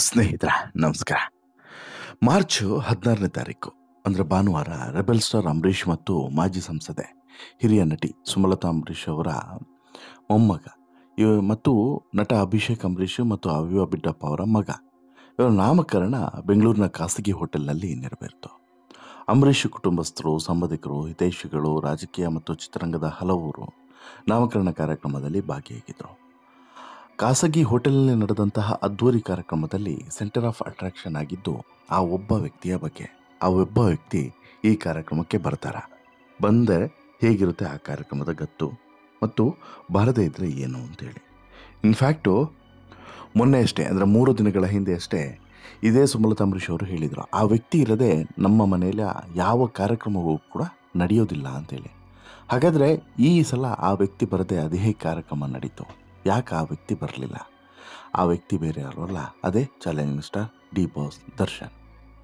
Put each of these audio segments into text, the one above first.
ಸ್ನೇಹಿತರ ನಮಸ್ಕಾರ. ಮಾರ್ಚ್ 16ನೇ ತಾರೀಕು ಅಂದರೆ ಭಾನುವಾರ ರೆಬೆಲ್ ಸ್ಟಾರ್ ಅಂಬರೀಷ್ ಮತ್ತು ಮಾಜಿ ಸಂಸದೆ ಹಿರಿಯ ನಟಿ ಸುಮಲತಾ ಅಂಬರೀಷ್ ಅವರ ಮೊಮ್ಮಗ ಮತ್ತು ನಟ ಅಭಿಷೇಕ್ ಅಂಬರೀಷ್ ಮತ್ತು ಅವಿವಾ ಬಿಡ್ಡಪ್ಪ ಅವರ ಮಗ ಇವರ ನಾಮಕರಣ ಬೆಂಗಳೂರಿನ ಖಾಸಗಿ ಹೋಟೆಲ್ನಲ್ಲಿ ನೆರವೇರಿತು. ಅಂಬರೀಷ್ ಕುಟುಂಬಸ್ಥರು, ಸಂಬಂಧಿಕರು, ಹಿತೈಷಿಗಳು, ರಾಜಕೀಯ ಮತ್ತು ಚಿತ್ರರಂಗದ ಹಲವರು ನಾಮಕರಣ ಕಾರ್ಯಕ್ರಮದಲ್ಲಿ ಭಾಗಿಯಾಗಿದ್ದರು. ಖಾಸಗಿ ಹೋಟೆಲ್ನಲ್ಲಿ ನಡೆದಂತಹ ಅದ್ಧೂರಿ ಕಾರ್ಯಕ್ರಮದಲ್ಲಿ ಸೆಂಟರ್ ಆಫ್ ಅಟ್ರಾಕ್ಷನ್ ಆಗಿದ್ದು ಆ ಒಬ್ಬ ವ್ಯಕ್ತಿಯ ಬಗ್ಗೆ. ಆ ಒಬ್ಬ ವ್ಯಕ್ತಿ ಈ ಕಾರ್ಯಕ್ರಮಕ್ಕೆ ಬಂದರೆ ಹೇಗಿರುತ್ತೆ ಆ ಕಾರ್ಯಕ್ರಮದ ಗತ್ತು ಮತ್ತು ಬಾರದೇ ಇದ್ದರೆ ಏನು ಅಂತೇಳಿ. ಇನ್ಫ್ಯಾಕ್ಟು ಮೊನ್ನೆ ಅಷ್ಟೇ ಅಂದರೆ 3 ದಿನಗಳ ಹಿಂದೆ ಅಷ್ಟೇ ಇದೇ ಸುಮಲತಾ ಅಂಬರೀಷ್ ಅವರು ಹೇಳಿದರು, ಆ ವ್ಯಕ್ತಿ ಇರದೆ ನಮ್ಮ ಮನೆಯಲ್ಲಿ ಯಾವ ಕಾರ್ಯಕ್ರಮವೂ ಕೂಡ ನಡೆಯೋದಿಲ್ಲ ಅಂತೇಳಿ. ಹಾಗಾದರೆ ಈ ಸಲ ಆ ವ್ಯಕ್ತಿ ಬರದೆ ಅದೇ ಕಾರ್ಯಕ್ರಮ ನಡೀತು. ಯಾಕೆ ಆ ವ್ಯಕ್ತಿ ಬರಲಿಲ್ಲ? ಆ ವ್ಯಕ್ತಿ ಬೇರೆ ಯಾರು ಅಲ್ಲ, ಅದೇ challenging star D boss Darshan.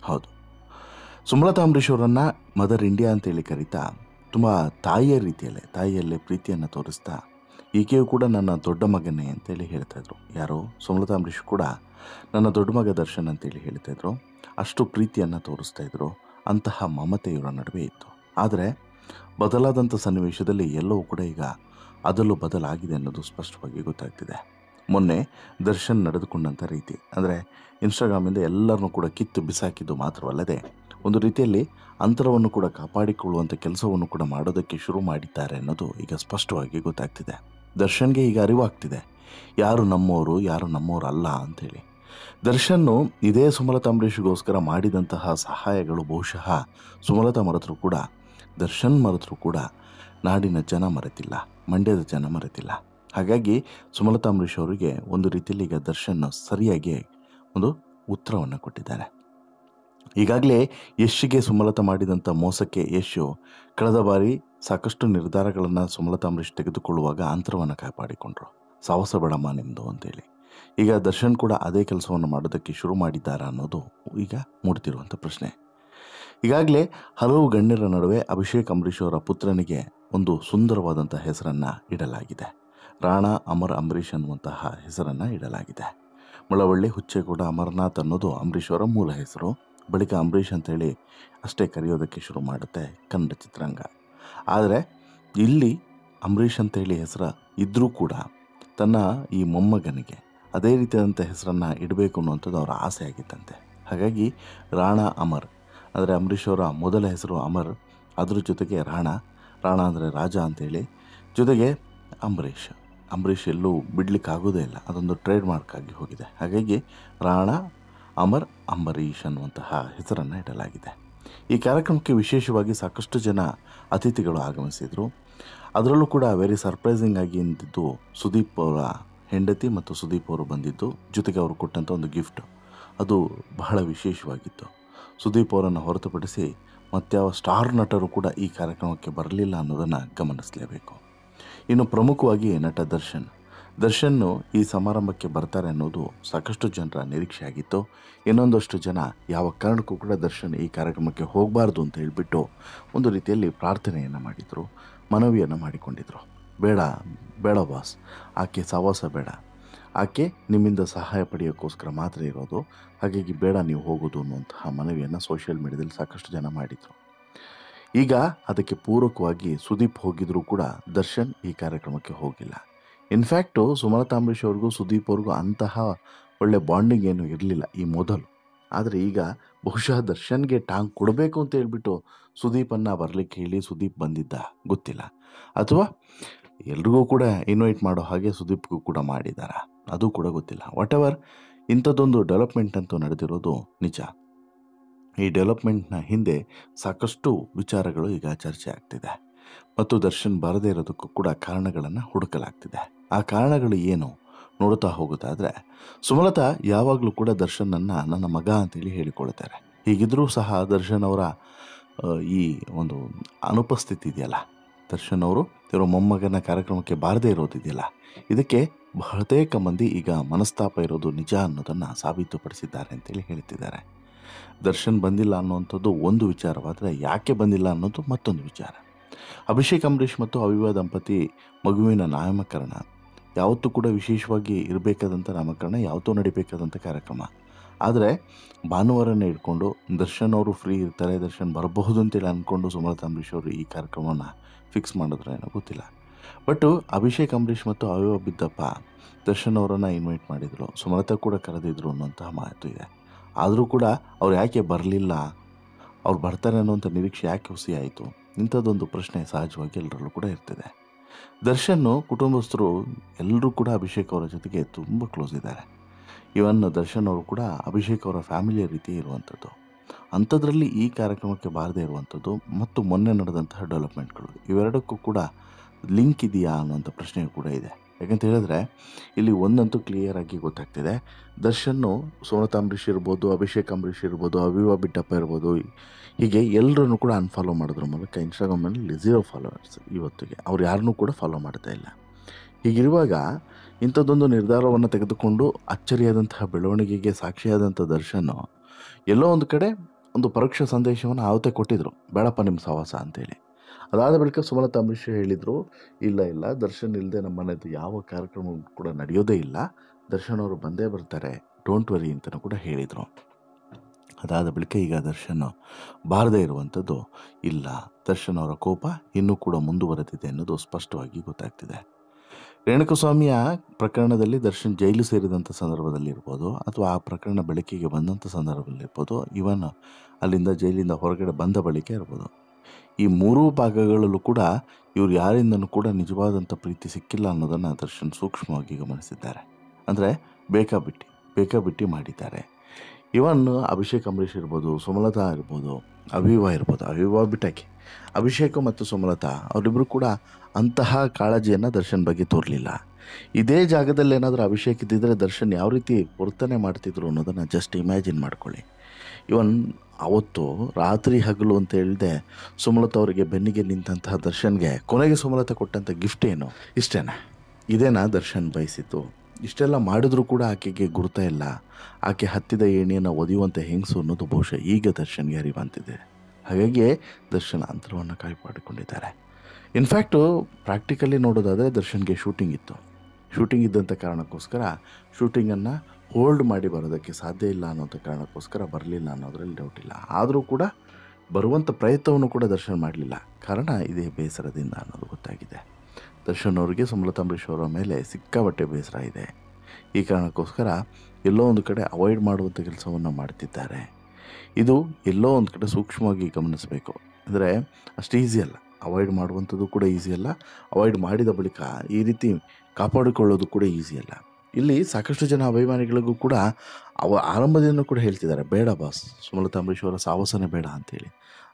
ಹೌದು, ಸುಮಲತಾ ಅಂಬರೀಷ್ ಅವರನ್ನು ಮದರ್ ಇಂಡಿಯಾ ಅಂತೇಳಿ ಕರೀತಾ ತುಂಬ ತಾಯಿಯಲ್ಲೇ ಪ್ರೀತಿಯನ್ನು ತೋರಿಸ್ತಾ ಈಕೆಯೂ ಕೂಡ ನನ್ನ ದೊಡ್ಡ ಮಗನೇ ಅಂತೇಳಿ ಹೇಳ್ತಾಯಿದ್ರು. ಯಾರೋ ಸುಮಲತಾ ಅಂಬರೀಷ್ ಕೂಡ ನನ್ನ ದೊಡ್ಡ ಮಗ ದರ್ಶನ್ ಅಂತೇಳಿ ಹೇಳ್ತಾಯಿದ್ರು. ಅಷ್ಟು ಪ್ರೀತಿಯನ್ನು ತೋರಿಸ್ತಾಯಿದ್ರು. ಅಂತಹ ಮಮತೆ ಇವರ ನಡುವೆ ಇತ್ತು. ಆದರೆ ಬದಲಾದಂಥ ಸನ್ನಿವೇಶದಲ್ಲಿ ಎಲ್ಲವೂ ಕೂಡ ಈಗ ಅದರಲ್ಲೂ ಬದಲಾಗಿದೆ ಅನ್ನೋದು ಸ್ಪಷ್ಟವಾಗಿ ಗೊತ್ತಾಗ್ತಿದೆ. ಮೊನ್ನೆ ದರ್ಶನ್ ನಡೆದುಕೊಂಡಂಥ ರೀತಿ ಅಂದರೆ ಇನ್ಸ್ಟಾಗ್ರಾಮಿಂದ ಎಲ್ಲರನ್ನೂ ಕೂಡ ಕಿತ್ತು ಬಿಸಾಕಿದ್ದು ಮಾತ್ರವಲ್ಲದೆ ಒಂದು ರೀತಿಯಲ್ಲಿ ಅಂತರವನ್ನು ಕೂಡ ಕಾಪಾಡಿಕೊಳ್ಳುವಂಥ ಕೆಲಸವನ್ನು ಕೂಡ ಮಾಡೋದಕ್ಕೆ ಶುರು ಮಾಡಿದ್ದಾರೆ ಅನ್ನೋದು ಈಗ ಸ್ಪಷ್ಟವಾಗಿ ಗೊತ್ತಾಗ್ತಿದೆ. ದರ್ಶನ್ಗೆ ಈಗ ಅರಿವಾಗ್ತಿದೆ ಯಾರು ನಮ್ಮವರು ಯಾರು ನಮ್ಮವರು ಅಲ್ಲ ಅಂಥೇಳಿ. ದರ್ಶನ್ನು ಇದೇ ಸುಮಲತಾ ಅಂಬರೀಷ್ಗೋಸ್ಕರ ಮಾಡಿದಂತಹ ಸಹಾಯಗಳು ಬಹುಶಃ ಸುಮಲತಾ ಮರೆತರೂ ಕೂಡ, ದರ್ಶನ್ ಮರೆತರೂ ಕೂಡ ನಾಡಿನ ಜನ ಮರೆತಿಲ್ಲ, ಮಂಡ್ಯದ ಜನ ಮರೆತಿಲ್ಲ. ಹಾಗಾಗಿ ಸುಮಲತಾ ಅಂಬರೀಷ್ ಅವರಿಗೆ ಒಂದು ರೀತಿಯಲ್ಲಿ ಈಗ ದರ್ಶನ್ ಸರಿಯಾಗಿ ಒಂದು ಉತ್ತರವನ್ನು ಕೊಟ್ಟಿದ್ದಾರೆ. ಈಗಾಗಲೇ ಯಶ್ಗೆ ಸುಮಲತಾ ಮಾಡಿದಂಥ ಮೋಸಕ್ಕೆ ಯಶ್ ಕಳೆದ ಬಾರಿ ಸಾಕಷ್ಟು ನಿರ್ಧಾರಗಳನ್ನು ಸುಮಲತಾ ಅಂಬರೀಷ್ ತೆಗೆದುಕೊಳ್ಳುವಾಗ ಅಂತರವನ್ನು ಕಾಪಾಡಿಕೊಂಡ್ರು. ಸಾಹಸ ಬೇಡಮ್ಮ ನಿಮ್ಮದು ಅಂತೇಳಿ. ಈಗ ದರ್ಶನ್ ಕೂಡ ಅದೇ ಕೆಲಸವನ್ನು ಮಾಡೋದಕ್ಕೆ ಶುರು ಮಾಡಿದ್ದಾರಾ ಅನ್ನೋದು ಈಗ ಮೂಡ್ತಿರುವಂಥ ಪ್ರಶ್ನೆ. ಈಗಾಗಲೇ ಹಲವು ಗಣ್ಯರ ನಡುವೆ ಅಭಿಷೇಕ್ ಅಂಬರೀಷ್ ಅವರ ಪುತ್ರನಿಗೆ ಒಂದು ಸುಂದರವಾದಂಥ ಹೆಸರನ್ನು ಇಡಲಾಗಿದೆ. ರಾಣಾ ಅಮರ್ ಅಂಬರೀಷ್ ಅನ್ನುವಂತಹ ಹೆಸರನ್ನು ಇಡಲಾಗಿದೆ. ಮಳವಳ್ಳಿ, ಹುಚ್ಚೇಗೌಡ, ಅಮರನಾಥ್ ಅನ್ನೋದು ಅಂಬರೀಷ್ ಅವರ ಮೂಲ ಹೆಸರು. ಬಳಿಕ ಅಂಬರೀಷ್ ಅಂತೇಳಿ ಅಷ್ಟೇ ಕರೆಯೋದಕ್ಕೆ ಶುರು ಮಾಡುತ್ತೆ ಕನ್ನಡ ಚಿತ್ರರಂಗ. ಆದರೆ ಇಲ್ಲಿ ಅಂಬರೀಷ್ ಅಂತೇಳಿ ಹೆಸರು ಇದ್ದರೂ ಕೂಡ ತನ್ನ ಈ ಮೊಮ್ಮಗನಿಗೆ ಅದೇ ರೀತಿಯಾದಂಥ ಹೆಸರನ್ನು ಇಡಬೇಕು ಅನ್ನುವಂಥದ್ದು ಅವರ ಆಸೆ ಆಗಿತ್ತಂತೆ. ಹಾಗಾಗಿ ರಾಣಾ ಅಮರ್ ಅಂದರೆ ಅಂಬರೀಷ್ ಅವರ ಮೊದಲ ಹೆಸರು ಅಮರ್, ಅದ್ರ ಜೊತೆಗೆ ರಾಣಾ ಅಂದರೆ ರಾಜ ಅಂತೇಳಿ, ಜೊತೆಗೆ ಅಂಬರೀಷ್ ಎಲ್ಲೂ ಬಿಡಲಿಕ್ಕಾಗೋದೇ ಇಲ್ಲ, ಅದೊಂದು ಟ್ರೇಡ್ ಮಾರ್ಕ್ ಆಗಿ ಹೋಗಿದೆ. ಹಾಗಾಗಿ ರಾಣಾ ಅಮರ್ ಅಂಬರೀಷ್ ಅನ್ನುವಂತಹ ಹೆಸರನ್ನು ಇಡಲಾಗಿದೆ. ಈ ಕಾರ್ಯಕ್ರಮಕ್ಕೆ ವಿಶೇಷವಾಗಿ ಸಾಕಷ್ಟು ಜನ ಅತಿಥಿಗಳು ಆಗಮಿಸಿದರು. ಅದರಲ್ಲೂ ಕೂಡ ವೆರಿ ಸರ್ಪ್ರೈಸಿಂಗ್ ಆಗಿ ಅಂದಿದ್ದು ಸುದೀಪ್ ಅವರ ಹೆಂಡತಿ ಮತ್ತು ಸುದೀಪ್ ಅವರು ಬಂದಿದ್ದು, ಜೊತೆಗೆ ಅವರು ಕೊಟ್ಟಂಥ ಒಂದು ಗಿಫ್ಟ್ ಅದು ಬಹಳ ವಿಶೇಷವಾಗಿತ್ತು. ಸುದೀಪ್ ಅವರನ್ನು ಹೊರತುಪಡಿಸಿ ಮತ್ಯಾವ ಸ್ಟಾರ್ ನಟರು ಕೂಡ ಈ ಕಾರ್ಯಕ್ರಮಕ್ಕೆ ಬರಲಿಲ್ಲ ಅನ್ನೋದನ್ನು ಗಮನಿಸಲೇಬೇಕು. ಇನ್ನು ಪ್ರಮುಖವಾಗಿ ನಟ ದರ್ಶನ್ನು ಈ ಸಮಾರಂಭಕ್ಕೆ ಬರ್ತಾರೆ ಅನ್ನೋದು ಸಾಕಷ್ಟು ಜನರ ನಿರೀಕ್ಷೆ ಆಗಿತ್ತು. ಇನ್ನೊಂದಷ್ಟು ಜನ ಯಾವ ಕಾರಣಕ್ಕೂ ಕೂಡ ದರ್ಶನ್ ಈ ಕಾರ್ಯಕ್ರಮಕ್ಕೆ ಹೋಗಬಾರ್ದು ಅಂತ ಹೇಳಿಬಿಟ್ಟು ಒಂದು ರೀತಿಯಲ್ಲಿ ಪ್ರಾರ್ಥನೆಯನ್ನು ಮಾಡಿದರು, ಮನವಿಯನ್ನು ಮಾಡಿಕೊಂಡಿದ್ರು. ಬೇಡ ಬಾಸ್, ಆಕೆ ಸಹವಾಸ ಬೇಡ, ಆಕೆ ನಿಮ್ಮಿಂದ ಸಹಾಯ ಪಡೆಯೋಕ್ಕೋಸ್ಕರ ಮಾತ್ರ ಇರೋದು, ಹಾಗಾಗಿ ಬೇಡ ನೀವು ಹೋಗೋದು ಅನ್ನುವಂತಹ ಮನವಿಯನ್ನು ಸೋಷಿಯಲ್ ಮೀಡಿಯಾದಲ್ಲಿ ಸಾಕಷ್ಟು ಜನ ಮಾಡಿದರು. ಈಗ ಅದಕ್ಕೆ ಪೂರಕವಾಗಿ ಸುದೀಪ್ ಹೋಗಿದ್ರೂ ಕೂಡ ದರ್ಶನ್ ಈ ಕಾರ್ಯಕ್ರಮಕ್ಕೆ ಹೋಗಿಲ್ಲ. ಇನ್ಫ್ಯಾಕ್ಟು ಸುಮಲತಾ ಅಂಬರೀಷ್ ಅವ್ರಿಗೂ ಸುದೀಪ್ ಅವ್ರಿಗೂ ಅಂತಹ ಒಳ್ಳೆ ಬಾಂಡಿಂಗ್ ಏನು ಇರಲಿಲ್ಲ ಈ ಮೊದಲು. ಆದರೆ ಈಗ ಬಹುಶಃ ದರ್ಶನ್ಗೆ ಟಾಂಗ್ ಕೊಡಬೇಕು ಅಂತ ಹೇಳ್ಬಿಟ್ಟು ಸುದೀಪನ್ನು ಬರಲಿಕ್ಕೆ ಹೇಳಿ ಸುದೀಪ್ ಬಂದಿದ್ದ ಗೊತ್ತಿಲ್ಲ, ಅಥವಾ ಎಲ್ರಿಗೂ ಕೂಡ ಇನ್ವೈಟ್ ಮಾಡೋ ಹಾಗೆ ಸುದೀಪ್ಗೂ ಕೂಡ ಮಾಡಿದ್ದಾರೆ, ಅದು ಕೂಡ ಗೊತ್ತಿಲ್ಲ. ವಾಟ್ ಎವರ್, ಇಂಥದ್ದೊಂದು ಡೆವಲಪ್ಮೆಂಟ್ ಅಂತೂ ನಡೆದಿರೋದು ನಿಜ. ಈ ಡೆವಲಪ್ಮೆಂಟ್ನ ಹಿಂದೆ ಸಾಕಷ್ಟು ವಿಚಾರಗಳು ಈಗ ಚರ್ಚೆ ಆಗ್ತಿದೆ ಮತ್ತು ದರ್ಶನ್ ಬರದೇ ಇರೋದಕ್ಕೂ ಕೂಡ ಕಾರಣಗಳನ್ನು ಹುಡುಕಲಾಗ್ತಿದೆ. ಆ ಕಾರಣಗಳು ಏನು ನೋಡ್ತಾ ಹೋಗೋದಾದರೆ, ಸುಮಲತಾ ಯಾವಾಗಲೂ ಕೂಡ ದರ್ಶನನ್ನು ನನ್ನ ಮಗ ಅಂತೇಳಿ ಹೇಳಿಕೊಳ್ತಾರೆ. ಹೀಗಿದ್ದರೂ ಸಹ ದರ್ಶನ್ ಅವರ ಈ ಒಂದು ಅನುಪಸ್ಥಿತಿ ಇದೆಯಲ್ಲ, ದರ್ಶನ್ ಅವರು ಇವರ ಮೊಮ್ಮಗನ ಕಾರ್ಯಕ್ರಮಕ್ಕೆ ಬಾರದೇ ಇರೋದಿದೆಯಲ್ಲ, ಇದಕ್ಕೆ ಬಹುತೇಕ ಮಂದಿ ಈಗ ಮನಸ್ತಾಪ ಇರೋದು ನಿಜ ಅನ್ನೋದನ್ನು ಸಾಬೀತುಪಡಿಸಿದ್ದಾರೆ ಅಂತೇಳಿ ಹೇಳ್ತಿದ್ದಾರೆ. ದರ್ಶನ್ ಬಂದಿಲ್ಲ ಅನ್ನುವಂಥದ್ದು ಒಂದು ವಿಚಾರವಾದರೆ, ಯಾಕೆ ಬಂದಿಲ್ಲ ಅನ್ನೋದು ಮತ್ತೊಂದು ವಿಚಾರ. ಅಭಿಷೇಕ್ ಅಂಬರೀಷ್ ಮತ್ತು ಅವಿವಾ ದಂಪತಿ ಮಗುವಿನ ನಾಮಕರಣ ಯಾವತ್ತೂ ಕೂಡ ವಿಶೇಷವಾಗಿ ಇರಬೇಕಾದಂಥ ನಾಮಕರಣ, ಯಾವತ್ತೂ ನಡಿಬೇಕಾದಂಥ ಕಾರ್ಯಕ್ರಮ. ಆದರೆ ಭಾನುವಾರನೇ ಇಟ್ಕೊಂಡು ದರ್ಶನ್ ಅವರು ಫ್ರೀ ಇರ್ತಾರೆ, ದರ್ಶನ್ ಬರಬಹುದು ಅಂತೇಳಿ ಅಂದ್ಕೊಂಡು ಸುಮಲತಾ ಅಂಬರೀಷ್ ಅವರು ಈ ಕಾರ್ಯಕ್ರಮವನ್ನು ಫಿಕ್ಸ್ ಮಾಡಿದ್ರೆ ಏನೋ ಗೊತ್ತಿಲ್ಲ. ಬಟ್ ಅಭಿಷೇಕ್ ಅಂಬರೀಷ್ ಮತ್ತು ಅವಿವಾ ಬಿದ್ದಪ್ಪ ದರ್ಶನ್ ಅವರನ್ನು ಇನ್ವೈಟ್ ಮಾಡಿದರು, ಸುಮಲತಾ ಕೂಡ ಕರೆದಿದ್ರು ಅನ್ನೋಂತಹ ಮಾತು ಇದೆ. ಆದರೂ ಕೂಡ ಅವ್ರು ಯಾಕೆ ಬರಲಿಲ್ಲ, ಅವ್ರು ಬರ್ತಾರೆ ಅನ್ನೋಂಥ ನಿರೀಕ್ಷೆ ಯಾಕೆ ಹುಸಿ ಆಯಿತು, ಇಂಥದ್ದೊಂದು ಪ್ರಶ್ನೆ ಸಹಜವಾಗಿ ಎಲ್ಲರಲ್ಲೂ ಕೂಡ ಇರ್ತದೆ. ದರ್ಶನ್ ಕುಟುಂಬಸ್ಥರು ಎಲ್ಲರೂ ಕೂಡ ಅಭಿಷೇಕ್ ಅವರ ಜೊತೆಗೆ ತುಂಬ ಕ್ಲೋಸ್ ಇದ್ದಾರೆ. ಇವನ್ ದರ್ಶನ್ ಅವರು ಕೂಡ ಅಭಿಷೇಕ್ ಅವರ ಫ್ಯಾಮಿಲಿಯ ರೀತಿ ಇರುವಂಥದ್ದು. ಅಂಥದ್ರಲ್ಲಿ ಈ ಕಾರ್ಯಕ್ರಮಕ್ಕೆ ಬಾರದೇ ಇರುವಂಥದ್ದು ಮತ್ತು ಮೊನ್ನೆ ನಡೆದಂತಹ ಡೆವಲಪ್ಮೆಂಟ್ಗಳು ಇವೆರಡಕ್ಕೂ ಕೂಡ ಲಿಂಕ್ ಇದೆಯಾ ಅನ್ನೋಂಥ ಪ್ರಶ್ನೆಯೂ ಕೂಡ ಇದೆ. ಯಾಕಂತ ಹೇಳಿದ್ರೆ ಇಲ್ಲಿ ಒಂದಂತೂ ಕ್ಲಿಯರ್ ಆಗಿ ಗೊತ್ತಾಗ್ತಿದೆ, ದರ್ಶನ್ನು ಸುಮಲತಾ ಅಂಬರೀಷ್ ಇರ್ಬೋದು, ಅಭಿಷೇಕ್ ಅಂಬರೀಷ್ ಇರ್ಬೋದು, ಅವಿವಾ ಬಿಟ್ಟಪ್ಪ ಇರ್ಬೋದು, ಹೀಗೆ ಎಲ್ಲರನ್ನು ಕೂಡ ಅನ್ಫಾಲೋ ಮಾಡೋದ್ರ ಮೂಲಕ ಇನ್ಸ್ಟಾಗ್ರಾಮಲ್ಲಿ 0 ಫಾಲೋವರ್ಸ್ ಇವತ್ತಿಗೆ. ಅವ್ರು ಯಾರನ್ನೂ ಕೂಡ ಫಾಲೋ ಮಾಡ್ತಾ ಇಲ್ಲ. ಹೀಗಿರುವಾಗ ಇಂಥದ್ದೊಂದು ನಿರ್ಧಾರವನ್ನು ತೆಗೆದುಕೊಂಡು ಅಚ್ಚರಿಯಾದಂತಹ ಬೆಳವಣಿಗೆಗೆ ಸಾಕ್ಷಿಯಾದಂಥ ದರ್ಶನ್ನು ಎಲ್ಲೋ ಒಂದು ಕಡೆ ಒಂದು ಪರೋಕ್ಷ ಸಂದೇಶವನ್ನು ಆವತ್ತೇ ಕೊಟ್ಟಿದ್ದರು, ಬೇಡಪ್ಪ ನಿಮ್ಮ ಸಹವಾಸ ಅಂತೇಳಿ. ಅದಾದ ಬಳಿಕ ಸುಮಲತಾ ಅಂಬರೀಷ್ ಹೇಳಿದರು, ಇಲ್ಲ ದರ್ಶನ್ ಇಲ್ಲದೆ ನಮ್ಮ ಮನೆಯದು ಯಾವ ಕಾರ್ಯಕ್ರಮ ಕೂಡ ನಡೆಯೋದೇ ಇಲ್ಲ, ದರ್ಶನ್ ಅವರು ಬಂದೇ ಬರ್ತಾರೆ, ಡೋಂಟ್ ವರಿ ಅಂತಲೂ ಕೂಡ ಹೇಳಿದರು. ಅದಾದ ಬಳಿಕ ಈಗ ದರ್ಶನ್ ಬಾರದೇ ಇರುವಂಥದ್ದು ಇಲ್ಲ, ದರ್ಶನ್ ಅವರ ಕೋಪ ಇನ್ನೂ ಕೂಡ ಮುಂದುವರೆದಿದೆ ಅನ್ನೋದು ಸ್ಪಷ್ಟವಾಗಿ ಗೊತ್ತಾಗ್ತಿದೆ. ರೇಣುಕಾಸ್ವಾಮಿಯ ಪ್ರಕರಣದಲ್ಲಿ ದರ್ಶನ್ ಜೈಲು ಸೇರಿದಂಥ ಸಂದರ್ಭದಲ್ಲಿರ್ಬೋದು, ಅಥವಾ ಆ ಪ್ರಕರಣ ಬೆಳಕಿಗೆ ಬಂದಂಥ ಸಂದರ್ಭದಲ್ಲಿರ್ಬೋದು, ಇವನ್ ಅಲ್ಲಿಂದ ಜೈಲಿಂದ ಹೊರಗಡೆ ಬಂದ ಬಳಿಕ ಇರ್ಬೋದು, ಈ ಮೂರೂ ಭಾಗಗಳಲ್ಲೂ ಕೂಡ ಇವರು ಯಾರಿಂದನೂ ಕೂಡ ನಿಜವಾದಂಥ ಪ್ರೀತಿ ಸಿಕ್ಕಿಲ್ಲ ಅನ್ನೋದನ್ನು ದರ್ಶನ್ ಸೂಕ್ಷ್ಮವಾಗಿ ಗಮನಿಸಿದ್ದಾರೆ. ಅಂದರೆ ಬೇಕಾಬಿಟ್ಟಿ ಮಾಡಿದ್ದಾರೆ. ಇವನ್ ಅಭಿಷೇಕ್ ಅಂಬರೀಷ್ ಇರ್ಬೋದು, ಸುಮಲತಾ ಇರ್ಬೋದು, ಅವಿವಾ ಬಿಟ್ಟಾಕಿ ಅಭಿಷೇಕ್ ಮತ್ತು ಸುಮಲತಾ ಅವರಿಬ್ಬರು ಕೂಡ ಅಂತಹ ಕಾಳಜಿಯನ್ನು ದರ್ಶನ್ ಬಗ್ಗೆ ತೋರಲಿಲ್ಲ. ಇದೇ ಜಾಗದಲ್ಲಿ ಏನಾದರೂ ಅಭಿಷೇಕ್ ಇದ್ದಿದ್ದರೆ ದರ್ಶನ್ ಯಾವ ರೀತಿ ವರ್ತನೆ ಮಾಡ್ತಿದ್ರು ಅನ್ನೋದನ್ನು ಜಸ್ಟ್ ಇಮ್ಯಾಜಿನ್ ಮಾಡ್ಕೊಳ್ಳಿ. ಇವನ್ ಅವತ್ತು ರಾತ್ರಿ ಹಗಲು ಅಂತ ಹೇಳಿದೆ ಸುಮಲತಾ ಅವರಿಗೆ ಬೆನ್ನಿಗೆ ನಿಂತಹ ದರ್ಶನ್ಗೆ ಕೊನೆಗೆ ಸುಮಲತಾ ಕೊಟ್ಟಂಥ ಗಿಫ್ಟ್ ಏನು? ಇದೇನಾ ದರ್ಶನ್ ಬಯಸಿತ್ತು? ಇಷ್ಟೆಲ್ಲ ಮಾಡಿದ್ರೂ ಕೂಡ ಆಕೆಗೆ ಗುರುತ ಇಲ್ಲ, ಆಕೆ ಹತ್ತಿದ ಏಣಿಯನ್ನು ಒದೆಯುವಂಥ ಹೆಂಗಸು ಅನ್ನೋದು ಬಹುಶಃ ಈಗ ದರ್ಶನ್ಗೆ ಅರಿವಂತಿದೆ. ಹಾಗಾಗಿ ದರ್ಶನ್ ಅಂತರವನ್ನು ಕಾಯ್ಪಾಡಿಕೊಂಡಿದ್ದಾರೆ. ಇನ್ಫ್ಯಾಕ್ಟು ಪ್ರಾಕ್ಟಿಕಲಿ ನೋಡೋದಾದರೆ ದರ್ಶನ್ಗೆ ಶೂಟಿಂಗ್ ಇದ್ದಂಥ ಕಾರಣಕ್ಕೋಸ್ಕರ ಶೂಟಿಂಗನ್ನು ಹೋಲ್ಡ್ ಮಾಡಿ ಬರೋದಕ್ಕೆ ಸಾಧ್ಯ ಇಲ್ಲ ಅನ್ನೋಂಥ ಕಾರಣಕ್ಕೋಸ್ಕರ ಬರಲಿಲ್ಲ ಅನ್ನೋದರಲ್ಲಿ ಡೌಟ್ ಇಲ್ಲ. ಆದರೂ ಕೂಡ ಬರುವಂಥ ಪ್ರಯತ್ನವನ್ನು ಕೂಡ ದರ್ಶನ್ ಮಾಡಲಿಲ್ಲ. ಕಾರಣ ಇದೇ ಬೇಸರದಿಂದ ಅನ್ನೋದು ಗೊತ್ತಾಗಿದೆ. ದರ್ಶನ್ ಅವರಿಗೆ ಸುಮಲತಾ ಅಂಬರೀಷ್ ಅವರ ಮೇಲೆ ಸಿಕ್ಕಾಪಟ್ಟೆ ಬೇಸರ ಇದೆ. ಈ ಕಾರಣಕ್ಕೋಸ್ಕರ ಎಲ್ಲೋ ಒಂದು ಕಡೆ ಅವಾಯ್ಡ್ ಮಾಡುವಂಥ ಕೆಲಸವನ್ನು ಮಾಡ್ತಿದ್ದಾರೆ. ಇದು ಎಲ್ಲೋ ಒಂದು ಕಡೆ ಸೂಕ್ಷ್ಮವಾಗಿ ಗಮನಿಸಬೇಕು. ಅಂದರೆ ಅಷ್ಟು ಈಸಿ ಅಲ್ಲ, ಅವಾಯ್ಡ್ ಮಾಡುವಂಥದ್ದು ಕೂಡ ಈಸಿ ಅಲ್ಲ, ಅವಾಯ್ಡ್ ಮಾಡಿದ ಬಳಿಕ ಈ ರೀತಿ ಕಾಪಾಡಿಕೊಳ್ಳೋದು ಕೂಡ ಈಸಿ ಅಲ್ಲ. ಇಲ್ಲಿ ಸಾಕಷ್ಟು ಜನ ಅಭಿಮಾನಿಗಳಿಗೂ ಕೂಡ ಆರಂಭದಿಂದ ಕೂಡ ಹೇಳ್ತಿದ್ದಾರೆ, ಬೇಡ ಬಾಸ್, ಸುಮಲತಾ ಅಂಬರೀಷ್ ಅವರ ಸಾಹಸನೇ ಬೇಡ ಅಂಥೇಳಿ.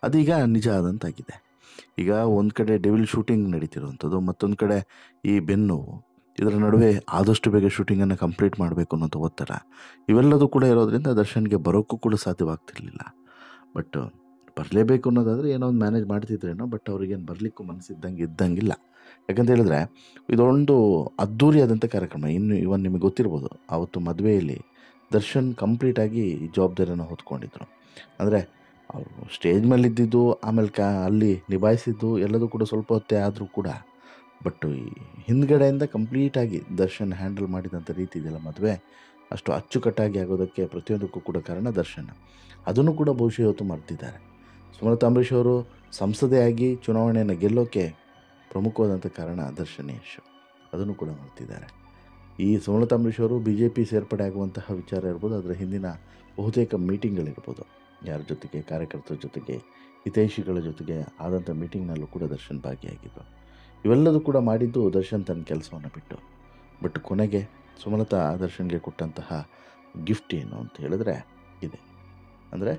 ಅದೀಗ ನಿಜ ಆದಂತಾಗಿದೆ. ಈಗ ಒಂದು ಕಡೆ ಡೆವಿಲ್ ಶೂಟಿಂಗ್ ನಡೀತಿರುವಂಥದ್ದು, ಮತ್ತೊಂದು ಕಡೆ ಈ ಬೆನ್ನೋವು, ಇದರ ನಡುವೆ ಆದಷ್ಟು ಬೇಗ ಶೂಟಿಂಗನ್ನು ಕಂಪ್ಲೀಟ್ ಮಾಡಬೇಕು ಅನ್ನೋಂಥ ಒತ್ತಡ, ಇವೆಲ್ಲದೂ ಕೂಡ ಇರೋದರಿಂದ ದರ್ಶನ್ಗೆ ಬರೋಕ್ಕೂ ಕೂಡ ಸಾಧ್ಯವಾಗ್ತಿರ್ಲಿಲ್ಲ. ಬಟ್ ಬರಲೇಬೇಕು ಅನ್ನೋದಾದರೆ ಏನೋ ಒಂದು ಮ್ಯಾನೇಜ್ ಮಾಡ್ತಿದ್ರೇನೋ, ಬಟ್ ಅವ್ರಿಗೇನು ಬರಲಿಕ್ಕೂ ಇದ್ದಂಗಿಲ್ಲ. ಯಾಕಂತ ಹೇಳಿದ್ರೆ ಇದೊಂದು ಅದ್ಧೂರಿಯಾದಂಥ ಕಾರ್ಯಕ್ರಮ. ಇವನ್ ನಿಮಗೆ ಗೊತ್ತಿರ್ಬೋದು, ಆವತ್ತು ಮದುವೆಯಲ್ಲಿ ದರ್ಶನ್ ಕಂಪ್ಲೀಟಾಗಿ ಜವಾಬ್ದಾರಿಯನ್ನು ಹೊತ್ಕೊಂಡಿದ್ರು. ಅಂದರೆ ಅವರು ಸ್ಟೇಜ್ ಮೇಲೆ ಇದ್ದಿದ್ದು, ಆಮೇಲೆ ಅಲ್ಲಿ ನಿಭಾಯಿಸಿದ್ದು ಎಲ್ಲದೂ ಕೂಡ ಸ್ವಲ್ಪ ಹೊತ್ತೇ ಆದರೂ ಕೂಡ, ಬಟ್ ಈ ಹಿಂದ್ಗಡೆಯಿಂದ ಕಂಪ್ಲೀಟಾಗಿ ದರ್ಶನ್ ಹ್ಯಾಂಡಲ್ ಮಾಡಿದಂಥ ರೀತಿ ಇದೆಯಲ್ಲ, ಮದುವೆ ಅಷ್ಟು ಅಚ್ಚುಕಟ್ಟಾಗಿ ಆಗೋದಕ್ಕೆ ಪ್ರತಿಯೊಂದಕ್ಕೂ ಕೂಡ ಕಾರಣ ದರ್ಶನ್. ಅದನ್ನು ಕೂಡ ಬಹುಶಃ ಇವತ್ತು ಮರೆತಿದ್ದಾರೆ. ಸುಮಲತಾ ಅಂಬರೀಷ್ ಅವರು ಸಂಸದೆಯಾಗಿ ಚುನಾವಣೆಯನ್ನು ಗೆಲ್ಲೋಕ್ಕೆ ಪ್ರಮುಖವಾದಂಥ ಕಾರಣ ದರ್ಶನ್ ಯಶ್, ಅದನ್ನು ಕೂಡ ಮಾಡ್ತಿದ್ದಾರೆ. ಈ ಸುಮಲತಾ ಅಂಬರೀಷ್ ಅವರು BJP ಸೇರ್ಪಡೆ ಆಗುವಂತಹ ವಿಚಾರ ಇರ್ಬೋದು, ಅದರ ಹಿಂದಿನ ಬಹುತೇಕ ಮೀಟಿಂಗ್ಗಳಿರ್ಬೋದು, ಯಾರ ಜೊತೆಗೆ, ಕಾರ್ಯಕರ್ತರ ಜೊತೆಗೆ, ಹಿತೈಷಿಗಳ ಜೊತೆಗೆ ಆದಂಥ ಮೀಟಿಂಗ್ನಲ್ಲೂ ಕೂಡ ದರ್ಶನ್ ಭಾಗಿಯಾಗಿದ್ದರು. ಇವೆಲ್ಲದೂ ಕೂಡ ಮಾಡಿದ್ದು ದರ್ಶನ್ ತನ್ನ ಕೆಲಸವನ್ನು ಬಿಟ್ಟು. ಬಟ್ ಕೊನೆಗೆ ಸುಮಲತಾ ದರ್ಶನ್ಗೆ ಕೊಟ್ಟಂತಹ ಗಿಫ್ಟ್ ಏನು ಅಂತ ಹೇಳಿದ್ರೆ ಇದೆ. ಅಂದರೆ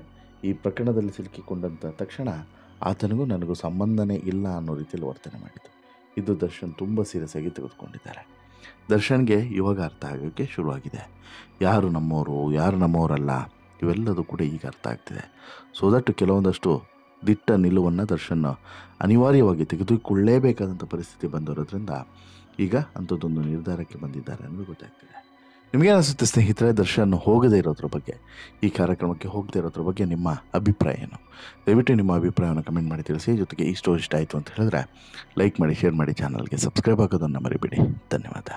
ಈ ಪ್ರಕರಣದಲ್ಲಿ ಸಿಲುಕಿಕೊಂಡಂಥ ತಕ್ಷಣ ಆತನಿಗೂ ನನಗೂ ಸಂಬಂಧನೇ ಇಲ್ಲ ಅನ್ನೋ ರೀತಿಯಲ್ಲಿ ವರ್ತನೆ ಮಾಡಿದ್ದು. ಇದು ದರ್ಶನ್ ತುಂಬ ಸೀರಿಯಸ್ ಆಗಿ ತೆಗೆದುಕೊಂಡಿದ್ದಾರೆ. ದರ್ಶನ್ಗೆ ಇವಾಗ ಅರ್ಥ ಆಗೋಕ್ಕೆ ಶುರುವಾಗಿದೆ, ಯಾರು ನಮ್ಮವರು, ಯಾರು ನಮ್ಮವರಲ್ಲ, ಇವೆಲ್ಲದೂ ಕೂಡ ಈಗ ಅರ್ಥ ಆಗ್ತಿದೆ. ಸೊ ದಟ್ ಕೆಲವೊಂದಷ್ಟು ದಿಟ್ಟ ನಿಲುವನ್ನು ದರ್ಶನ್ ಅನಿವಾರ್ಯವಾಗಿ ತೆಗೆದುಕೊಳ್ಳಲೇಬೇಕಾದಂಥ ಪರಿಸ್ಥಿತಿ ಬಂದಿರೋದ್ರಿಂದ ಈಗ ಅಂಥದ್ದೊಂದು ನಿರ್ಧಾರಕ್ಕೆ ಬಂದಿದ್ದಾರೆ ಅನ್ನೋದು ಗೊತ್ತಾಗ್ತಿದೆ. ನಿಮಗೇನು ಅನಿಸುತ್ತೆ ಸ್ನೇಹಿತರೆ, ದರ್ಶನ್ ಹೋಗದೇ ಇರೋದ್ರ ಬಗ್ಗೆ, ಈ ಕಾರ್ಯಕ್ರಮಕ್ಕೆ ಹೋಗದೇ ಇರೋದ್ರ ಬಗ್ಗೆ ನಿಮ್ಮ ಅಭಿಪ್ರಾಯ ಏನು? ದಯವಿಟ್ಟು ನಿಮ್ಮ ಅಭಿಪ್ರಾಯವನ್ನು ಕಮೆಂಟ್ ಮಾಡಿ ತಿಳಿಸಿ. ಜೊತೆಗೆ ಈ ಸ್ಟೋರಿ ಇಷ್ಟ ಆಯಿತು ಅಂತ ಹೇಳಿದ್ರೆ ಲೈಕ್ ಮಾಡಿ, ಶೇರ್ ಮಾಡಿ, ಚಾನಲ್ಗೆ ಸಬ್ಸ್ಕ್ರೈಬ್ ಆಗೋದನ್ನು ಮರಿಬೇಡಿ. ಧನ್ಯವಾದ.